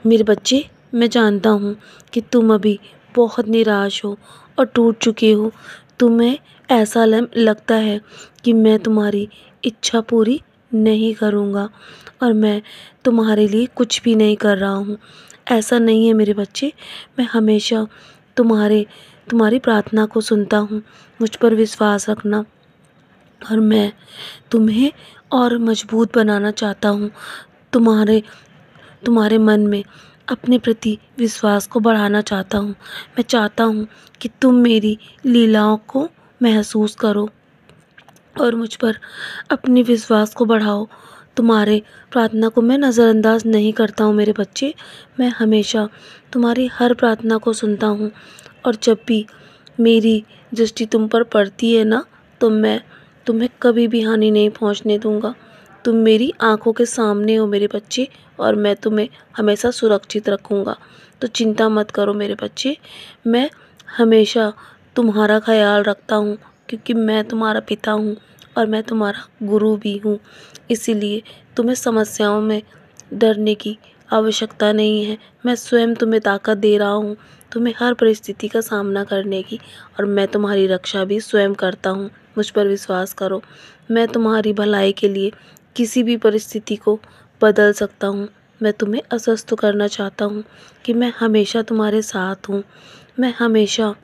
मेरे बच्चे, मैं जानता हूँ कि तुम अभी बहुत निराश हो और टूट चुके हो। तुम्हें ऐसा लगता है कि मैं तुम्हारी इच्छा पूरी नहीं करूँगा और मैं तुम्हारे लिए कुछ भी नहीं कर रहा हूँ। ऐसा नहीं है मेरे बच्चे, मैं हमेशा तुम्हारी प्रार्थना को सुनता हूँ। मुझ पर विश्वास रखना और मैं तुम्हें और मजबूत बनाना चाहता हूँ। तुम्हारे तुम्हारे मन में अपने प्रति विश्वास को बढ़ाना चाहता हूँ। मैं चाहता हूँ कि तुम मेरी लीलाओं को महसूस करो और मुझ पर अपने विश्वास को बढ़ाओ। तुम्हारे प्रार्थना को मैं नज़रअंदाज नहीं करता हूँ मेरे बच्चे। मैं हमेशा तुम्हारी हर प्रार्थना को सुनता हूँ और जब भी मेरी दृष्टि तुम पर पड़ती है ना, तो मैं तुम्हें कभी भी हानि नहीं पहुँचने दूँगा। तुम मेरी आँखों के सामने हो मेरे बच्चे और मैं तुम्हें हमेशा सुरक्षित रखूँगा। तो चिंता मत करो मेरे बच्चे, मैं हमेशा तुम्हारा ख्याल रखता हूँ क्योंकि मैं तुम्हारा पिता हूँ और मैं तुम्हारा गुरु भी हूँ। इसीलिए तुम्हें समस्याओं में डरने की आवश्यकता नहीं है। मैं स्वयं तुम्हें ताकत दे रहा हूँ तुम्हें हर परिस्थिति का सामना करने की और मैं तुम्हारी रक्षा भी स्वयं करता हूँ। मुझ पर विश्वास करो, मैं तुम्हारी भलाई के लिए किसी भी परिस्थिति को बदल सकता हूँ। मैं तुम्हें आश्वस्त करना चाहता हूँ कि मैं हमेशा तुम्हारे साथ हूँ। मैं हमेशा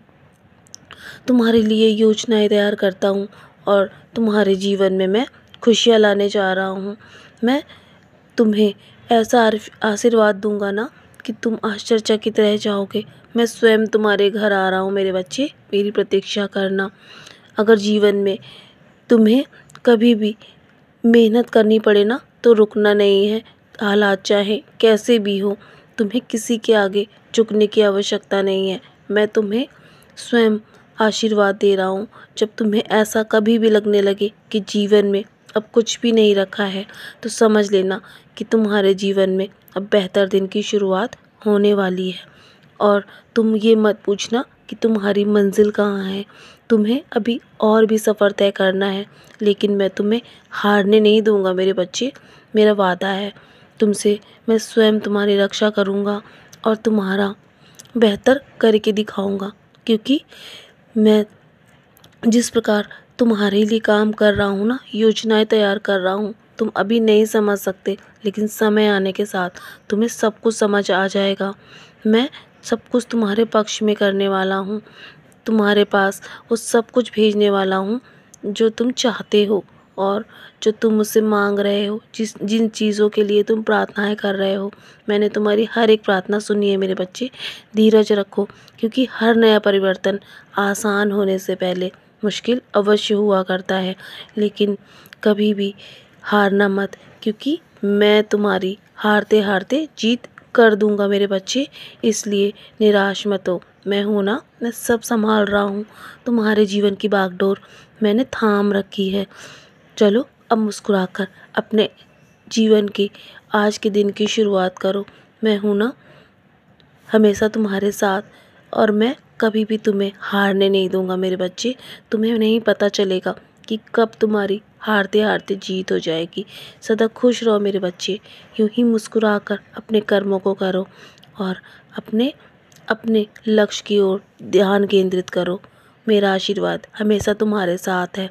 तुम्हारे लिए योजनाएं तैयार करता हूँ और तुम्हारे जीवन में मैं खुशियाँ लाने जा रहा हूँ। मैं तुम्हें ऐसा आशीर्वाद दूंगा ना कि तुम आश्चर्यचकित रह जाओगे। मैं स्वयं तुम्हारे घर आ रहा हूँ मेरे बच्चे, मेरी प्रतीक्षा करना। अगर जीवन में तुम्हें कभी भी मेहनत करनी पड़े ना, तो रुकना नहीं है। हालात चाहे कैसे भी हो, तुम्हें किसी के आगे झुकने की आवश्यकता नहीं है। मैं तुम्हें स्वयं आशीर्वाद दे रहा हूँ। जब तुम्हें ऐसा कभी भी लगने लगे कि जीवन में अब कुछ भी नहीं रखा है, तो समझ लेना कि तुम्हारे जीवन में अब बेहतर दिन की शुरुआत होने वाली है। और तुम ये मत पूछना कि तुम्हारी मंजिल कहाँ है। तुम्हें अभी और भी सफ़र तय करना है, लेकिन मैं तुम्हें हारने नहीं दूंगा मेरे बच्चे। मेरा वादा है तुमसे, मैं स्वयं तुम्हारी रक्षा करूंगा और तुम्हारा बेहतर करके दिखाऊंगा। क्योंकि मैं जिस प्रकार तुम्हारे लिए काम कर रहा हूँ ना, योजनाएं तैयार कर रहा हूँ, तुम अभी नहीं समझ सकते, लेकिन समय आने के साथ तुम्हें सब कुछ समझ आ जाएगा। मैं सब कुछ तुम्हारे पक्ष में करने वाला हूँ। तुम्हारे पास वो सब कुछ भेजने वाला हूँ जो तुम चाहते हो और जो तुम मुझसे मांग रहे हो, जिन चीज़ों के लिए तुम प्रार्थनाएं कर रहे हो। मैंने तुम्हारी हर एक प्रार्थना सुनी है मेरे बच्चे। धीरज रखो, क्योंकि हर नया परिवर्तन आसान होने से पहले मुश्किल अवश्य हुआ करता है। लेकिन कभी भी हारना मत, क्योंकि मैं तुम्हारी हारते हारते जीत कर दूंगा मेरे बच्चे। इसलिए निराश मत हो, मैं हूँ ना, मैं सब संभाल रहा हूँ। तुम्हारे जीवन की बागडोर मैंने थाम रखी है। चलो अब मुस्कुराकर अपने जीवन की आज के दिन की शुरुआत करो। मैं हूँ ना, हमेशा तुम्हारे साथ और मैं कभी भी तुम्हें हारने नहीं दूंगा मेरे बच्चे। तुम्हें नहीं पता चलेगा कि कब तुम्हारी हारते हारते जीत हो जाएगी। सदा खुश रहो मेरे बच्चे, यूं ही मुस्कुराकर अपने कर्मों को करो और अपने अपने लक्ष्य की ओर ध्यान केंद्रित करो। मेरा आशीर्वाद हमेशा तुम्हारे साथ है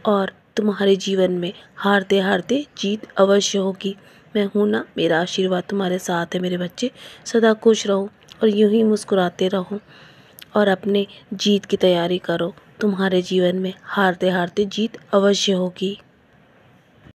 और तुम्हारे जीवन में हारते हारते जीत अवश्य होगी। मैं हूँ ना, मेरा आशीर्वाद तुम्हारे साथ है मेरे बच्चे। सदा खुश रहो और यूं ही मुस्कुराते रहो और अपने जीत की तैयारी करो। तुम्हारे जीवन में हारते हारते जीत अवश्य होगी।